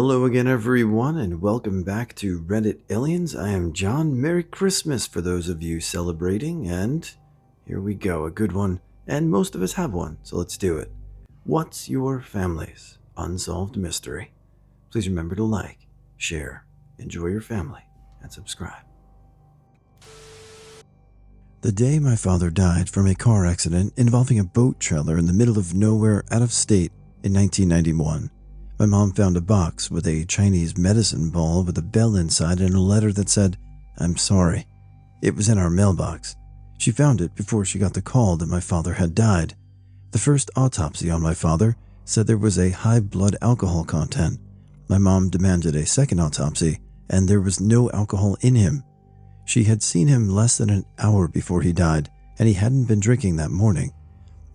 Hello again, everyone, and welcome back to Reddit Aliens. I am John. Merry Christmas for those of you celebrating, and here we go, a good one, and most of us have one, so let's do it. What's your family's unsolved mystery? Please remember to like, share, enjoy your family, and subscribe. The day my father died from a car accident involving a boat trailer in the middle of nowhere out of state in 1991. My mom found a box with a Chinese medicine ball with a bell inside and a letter that said, "I'm sorry." It was in our mailbox. She found it before she got the call that my father had died. The first autopsy on my father said there was a high blood alcohol content. My mom demanded a second autopsy, and there was no alcohol in him. She had seen him less than an hour before he died, and he hadn't been drinking that morning.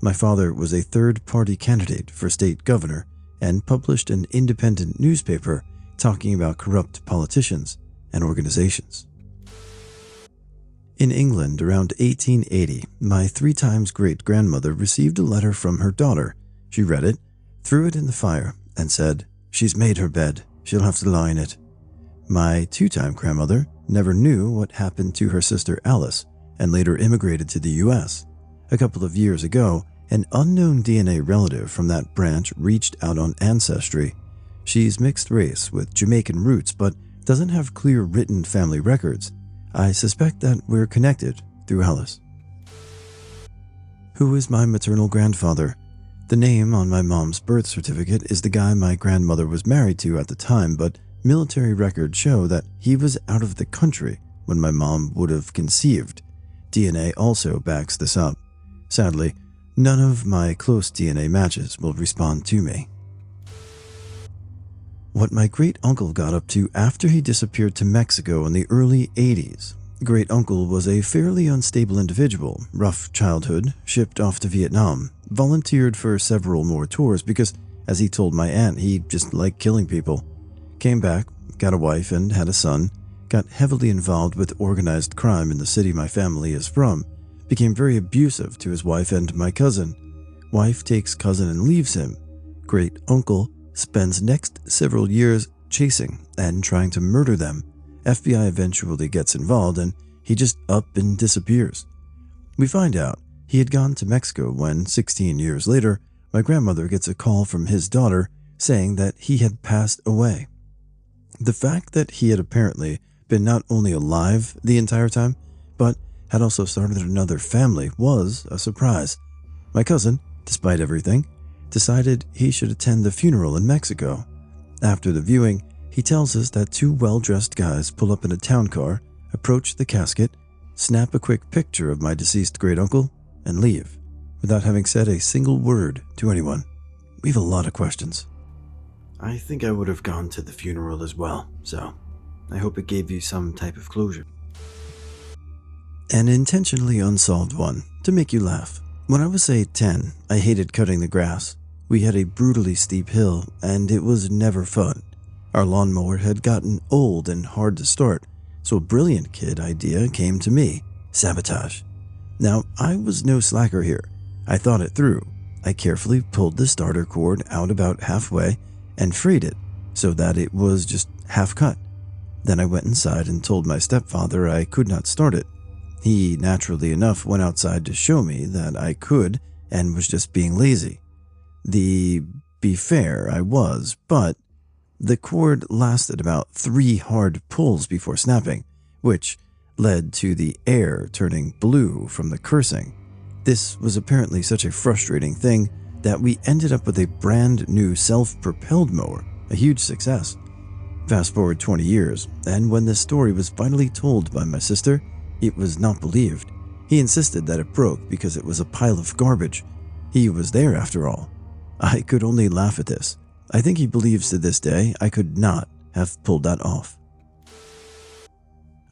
My father was a third-party candidate for state governor and published an independent newspaper talking about corrupt politicians and organizations. In England around 1880, my 3 times great-grandmother received a letter from her daughter. She read it, threw it in the fire, and said, "She's made her bed. She'll have to lie in it." My 2-time grandmother never knew what happened to her sister Alice and later immigrated to the US. A couple of years ago, an unknown DNA relative from that branch reached out on Ancestry. She's mixed race with Jamaican roots but doesn't have clear written family records. I suspect that we're connected through Alice. Who is my maternal grandfather? The name on my mom's birth certificate is the guy my grandmother was married to at the time, but military records show that he was out of the country when my mom would have conceived. DNA also backs this up. Sadly, none of my close DNA matches will respond to me. What my great-uncle got up to after he disappeared to Mexico in the early 80s. Great-uncle was a fairly unstable individual, rough childhood, shipped off to Vietnam, volunteered for several more tours because, as he told my aunt, he just liked killing people. Came back, got a wife and had a son, got heavily involved with organized crime in the city my family is from, became very abusive to his wife and my cousin. Wife takes cousin and leaves him. Great uncle spends next several years chasing and trying to murder them. FBI eventually gets involved and he just up and disappears. We find out he had gone to Mexico when, 16 years later, my grandmother gets a call from his daughter saying that he had passed away. The fact that he had apparently been not only alive the entire time, but had also started another family was a surprise. My cousin, despite everything, decided he should attend the funeral in Mexico. After the viewing, he tells us that 2 well-dressed guys pull up in a town car, approach the casket, snap a quick picture of my deceased great-uncle, and leave, without having said a single word to anyone. We have a lot of questions. I think I would have gone to the funeral as well, so I hope it gave you some type of closure. An intentionally unsolved one, to make you laugh. When I was say 10, I hated cutting the grass. We had a brutally steep hill, and it was never fun. Our lawnmower had gotten old and hard to start, so a brilliant kid idea came to me: sabotage. Now, I was no slacker here. I thought it through. I carefully pulled the starter cord out about halfway and freed it so that it was just half cut. Then I went inside and told my stepfather I could not start it. He, naturally enough, went outside to show me that I could and was just being lazy. Be fair, I was, but the cord lasted about 3 hard pulls before snapping, which led to the air turning blue from the cursing. This was apparently such a frustrating thing that we ended up with a brand new self-propelled mower, a huge success. Fast forward 20 years, and when this story was finally told by my sister, it was not believed. He insisted that it broke because it was a pile of garbage. He was there after all. I could only laugh at this. I think he believes to this day I could not have pulled that off.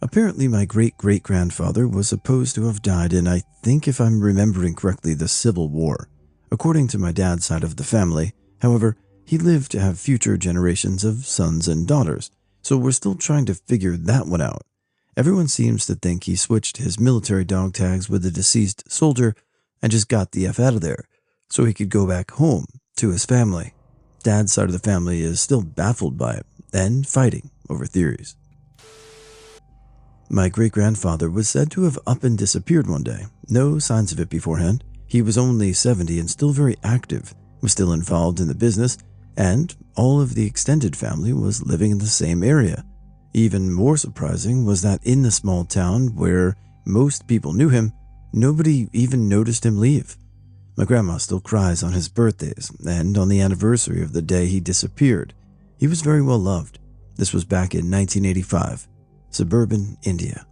Apparently my great-great-grandfather was supposed to have died in, I think if I'm remembering correctly, the Civil War. According to my dad's side of the family, however, he lived to have future generations of sons and daughters, so we're still trying to figure that one out. Everyone seems to think he switched his military dog tags with a deceased soldier and just got the F out of there, so he could go back home to his family. Dad's side of the family is still baffled by it and fighting over theories. My great-grandfather was said to have up and disappeared one day. No signs of it beforehand. He was only 70 and still very active, was still involved in the business, and all of the extended family was living in the same area. Even more surprising was that in the small town where most people knew him, nobody even noticed him leave. My grandma still cries on his birthdays and on the anniversary of the day he disappeared. He was very well loved. This was back in 1985, suburban India.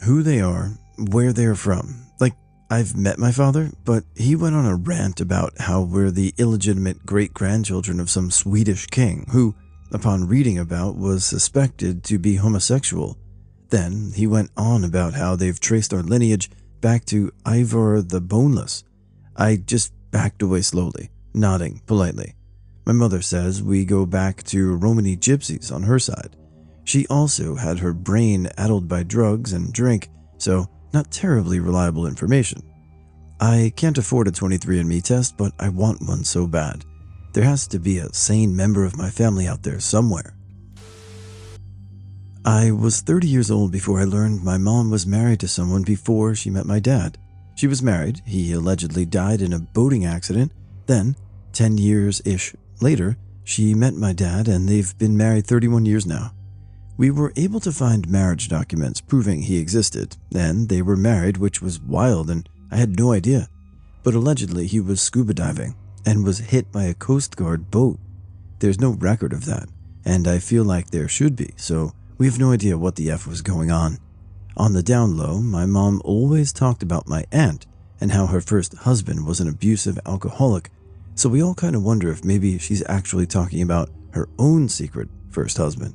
Who they are, where they're from. Like, I've met my father, but he went on a rant about how we're the illegitimate great-grandchildren of some Swedish king who, upon reading about, was suspected to be homosexual. Then he went on about how they've traced our lineage back to Ivar the Boneless. I just backed away slowly, nodding politely. My mother says we go back to Romany gypsies on her side. She also had her brain addled by drugs and drink, so not terribly reliable information. I can't afford a 23andMe test, but I want one so bad. There has to be a sane member of my family out there somewhere. I was 30 years old before I learned my mom was married to someone before she met my dad. She was married, he allegedly died in a boating accident, then, 10 years-ish later, she met my dad and they've been married 31 years now. We were able to find marriage documents proving he existed, and they were married, which was wild and I had no idea. But allegedly he was scuba diving and was hit by a Coast Guard boat. There's no record of that, and I feel like there should be, so we have no idea what the F was going on. On the down low, my mom always talked about my aunt and how her first husband was an abusive alcoholic, so we all kind of wonder if maybe she's actually talking about her own secret first husband.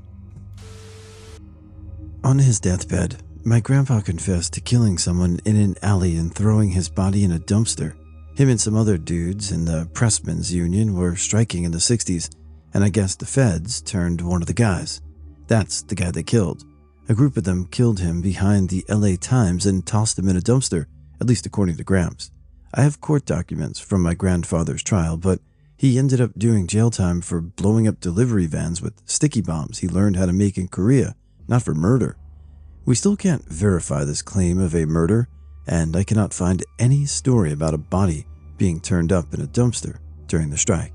On his deathbed, my grandpa confessed to killing someone in an alley and throwing his body in a dumpster. Him and some other dudes in the Pressmen's Union were striking in the 60s, and I guess the feds turned one of the guys. That's the guy they killed. A group of them killed him behind the LA Times and tossed him in a dumpster, at least according to Gramps. I have court documents from my grandfather's trial, but he ended up doing jail time for blowing up delivery vans with sticky bombs he learned how to make in Korea, not for murder. We still can't verify this claim of a murder, and I cannot find any story about a body being turned up in a dumpster during the strike.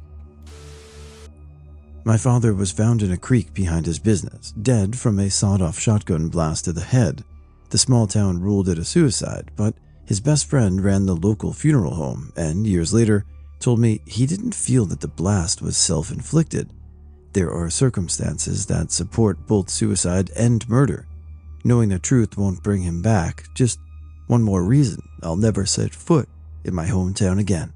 My father was found in a creek behind his business, dead from a sawed-off shotgun blast to the head. The small town ruled it a suicide, but his best friend ran the local funeral home and, years later, told me he didn't feel that the blast was self-inflicted. There are circumstances that support both suicide and murder. Knowing the truth won't bring him back, just one more reason I'll never set foot in my hometown again.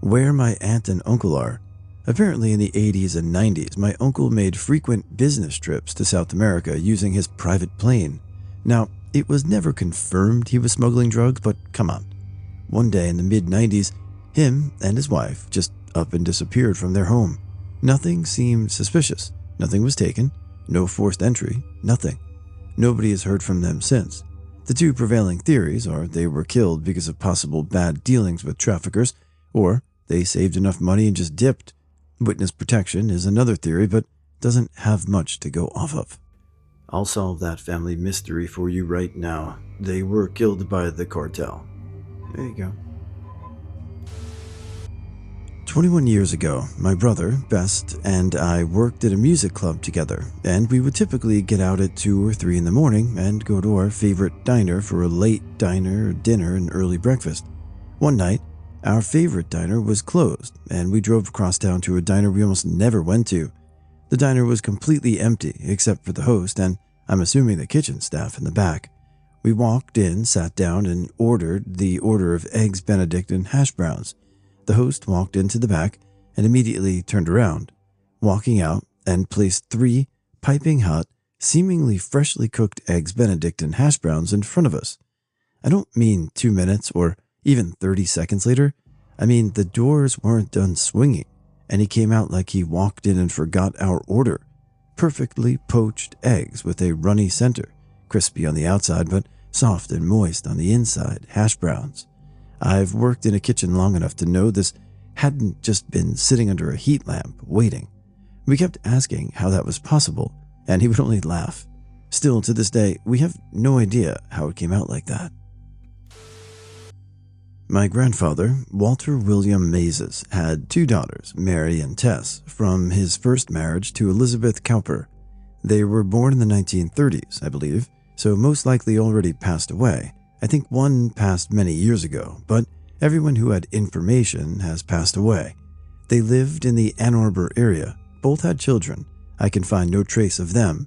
Where my aunt and uncle are. Apparently in the 80s and 90s, my uncle made frequent business trips to South America using his private plane. Now, it was never confirmed he was smuggling drugs, but come on. One day in the mid-90s, him and his wife just up and disappeared from their home. Nothing seemed suspicious. Nothing was taken. No forced entry. Nothing. Nobody has heard from them since. The two prevailing theories are they were killed because of possible bad dealings with traffickers, or they saved enough money and just dipped. Witness protection is another theory, but doesn't have much to go off of. I'll solve that family mystery for you right now. They were killed by the cartel. There you go. 21 years ago, my brother, Best, and I worked at a music club together, and we would typically get out at 2 or 3 in the morning and go to our favorite diner for a late dinner and early breakfast. One night, our favorite diner was closed, and we drove across town to a diner we almost never went to. The diner was completely empty except for the host and, I'm assuming, the kitchen staff in the back. We walked in, sat down, and ordered the order of eggs Benedict and hash browns. The host walked into the back and immediately turned around, walking out and placed 3 piping hot, seemingly freshly cooked eggs Benedict and hash browns in front of us. I don't mean 2 minutes or even 30 seconds later. I mean, the doors weren't done swinging, and he came out like he walked in and forgot our order. Perfectly poached eggs with a runny center, crispy on the outside but soft and moist on the inside, hash browns. I've worked in a kitchen long enough to know this hadn't just been sitting under a heat lamp, waiting. We kept asking how that was possible, and he would only laugh. Still, to this day, we have no idea how it came out like that. My grandfather, Walter William Mazes, had 2 daughters, Mary and Tess, from his first marriage to Elizabeth Cowper. They were born in the 1930s, I believe, so most likely already passed away. I think one passed many years ago, but everyone who had information has passed away. They lived in the Ann Arbor area. Both had children. I can find no trace of them.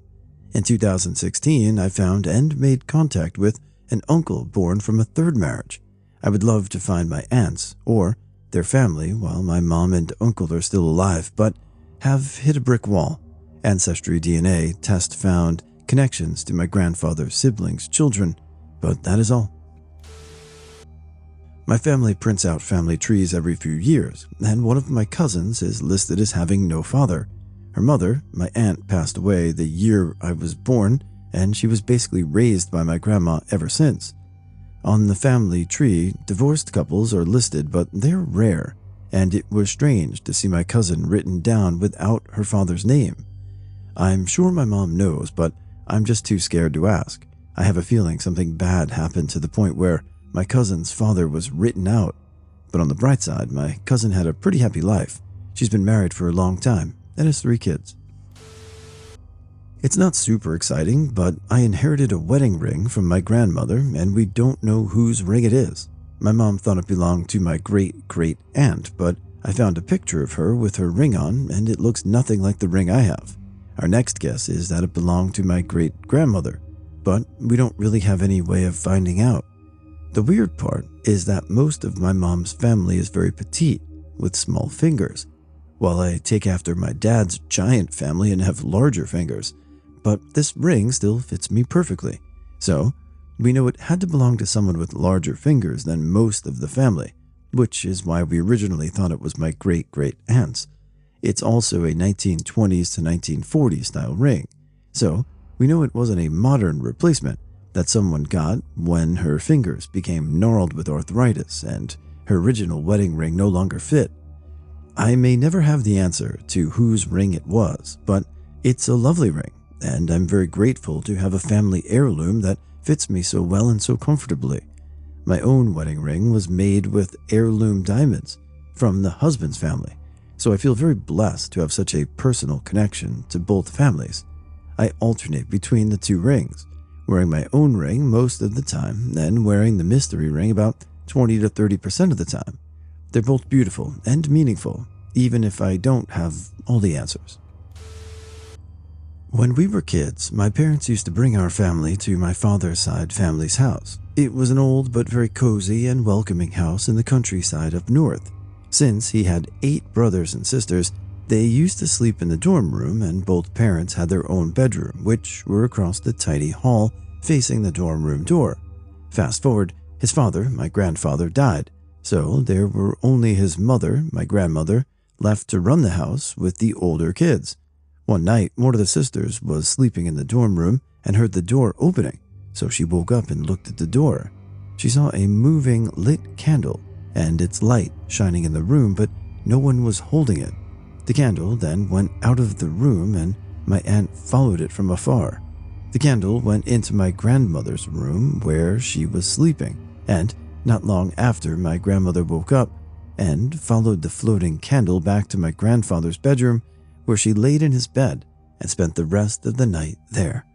In 2016, I found and made contact with an uncle born from a 3rd marriage. I would love to find my aunts or their family while my mom and uncle are still alive, but have hit a brick wall. Ancestry DNA test found connections to my grandfather's siblings' children, but that is all. My family prints out family trees every few years, and one of my cousins is listed as having no father. Her mother, my aunt, passed away the year I was born, and she was basically raised by my grandma ever since. On the family tree, divorced couples are listed, but they're rare, and it was strange to see my cousin written down without her father's name. I'm sure my mom knows, but I'm just too scared to ask. I have a feeling something bad happened to the point where my cousin's father was written out. But on the bright side, my cousin had a pretty happy life. She's been married for a long time and has 3 kids. It's not super exciting, but I inherited a wedding ring from my grandmother, and we don't know whose ring it is. My mom thought it belonged to my great-great-aunt, but I found a picture of her with her ring on, and it looks nothing like the ring I have. Our next guess is that it belonged to my great-grandmother, but we don't really have any way of finding out. The weird part is that most of my mom's family is very petite, with small fingers, while I take after my dad's giant family and have larger fingers. But this ring still fits me perfectly, so we know it had to belong to someone with larger fingers than most of the family, which is why we originally thought it was my great-great-aunt's. It's also a 1920s to 1940s style ring, so we know it wasn't a modern replacement that someone got when her fingers became gnarled with arthritis and her original wedding ring no longer fit. I may never have the answer to whose ring it was, but it's a lovely ring, and I'm very grateful to have a family heirloom that fits me so well and so comfortably. My own wedding ring was made with heirloom diamonds from the husband's family, so I feel very blessed to have such a personal connection to both families. I alternate between the 2 rings, wearing my own ring most of the time, and wearing the mystery ring about 20 to 30% of the time. They're both beautiful and meaningful, even if I don't have all the answers. When we were kids, my parents used to bring our family to my father's side family's house. It was an old but very cozy and welcoming house in the countryside up north. Since he had 8 brothers and sisters, they used to sleep in the dorm room, and both parents had their own bedroom, which were across the tiny hall facing the dorm room door. Fast forward, his father, my grandfather, died, so there were only his mother, my grandmother, left to run the house with the older kids. One night, one of the sisters was sleeping in the dorm room and heard the door opening, so she woke up and looked at the door. She saw a moving lit candle and its light shining in the room, but no one was holding it. The candle then went out of the room, and my aunt followed it from afar. The candle went into my grandmother's room where she was sleeping, and not long after, my grandmother woke up and followed the floating candle back to my grandfather's bedroom, where she laid in his bed and spent the rest of the night there.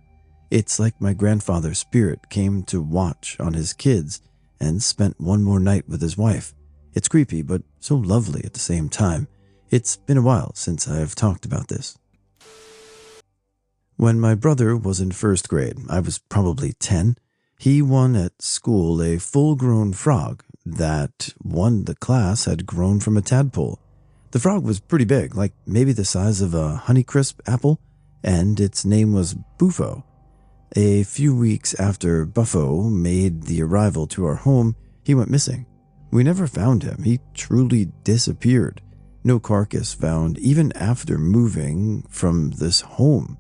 It's like my grandfather's spirit came to watch on his kids and spent one more night with his wife. It's creepy, but so lovely at the same time. It's been a while since I have talked about this. When my brother was in 1st grade, I was probably 10, he won at school a full-grown frog that one the class had grown from a tadpole. The frog was pretty big, like maybe the size of a Honeycrisp apple, and its name was Buffo. A few weeks after Buffo made the arrival to our home, he went missing. We never found him. He truly disappeared. No carcass found even after moving from this home.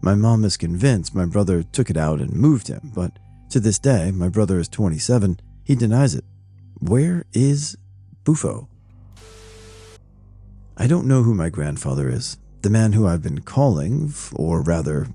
My mom is convinced my brother took it out and moved him, but to this day, my brother is 27, he denies it. Where is Bufo? I don't know who my grandfather is. The man who I've been calling, or rather,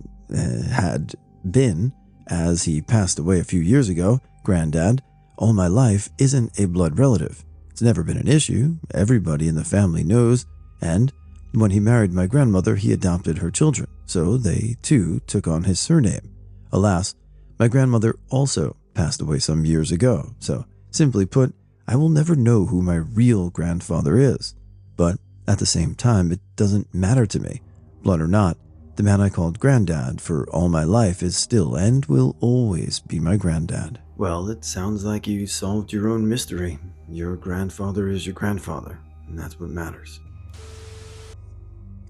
had been, as he passed away a few years ago, Granddad, all my life, isn't a blood relative. It's never been an issue. Everybody in the family knows, and when he married my grandmother, he adopted her children, so they too took on his surname. Alas, my grandmother also passed away some years ago, so simply put, I will never know who my real grandfather is. But at the same time, it doesn't matter to me. Blood or not, the man I called Granddad for all my life is still and will always be my granddad. Well, it sounds like you solved your own mystery. Your grandfather is your grandfather, and that's what matters.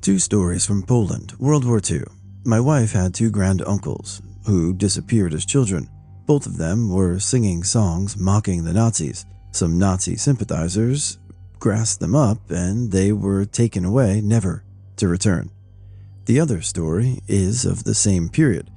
2 stories from Poland, World War II. My wife had 2 grand-uncles who disappeared as children. Both of them were singing songs mocking the Nazis. Some Nazi sympathizers grasped them up and they were taken away, never to return. The other story is of the same period.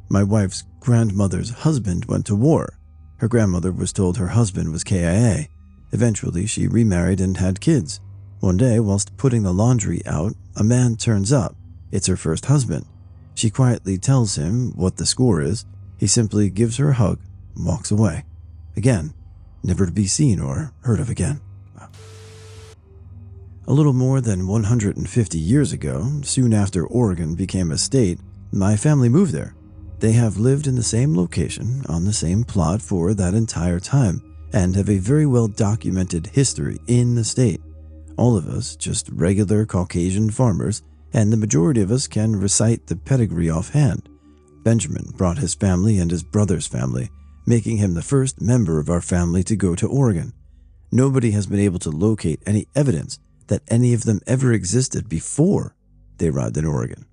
My wife's grandmother's husband went to war. Her grandmother was told her husband was KIA. Eventually, she remarried and had kids. One day, whilst putting the laundry out, a man turns up. It's her first husband. She quietly tells him what the score is. He simply gives her a hug and walks away. Again, never to be seen or heard of again. A little more than 150 years ago, soon after Oregon became a state, my family moved there. They have lived in the same location, on the same plot for that entire time, and have a very well documented history in the state. All of us, just regular Caucasian farmers, and the majority of us can recite the pedigree offhand. Benjamin brought his family and his brother's family, making him the first member of our family to go to Oregon. Nobody has been able to locate any evidence that any of them ever existed before they arrived in Oregon.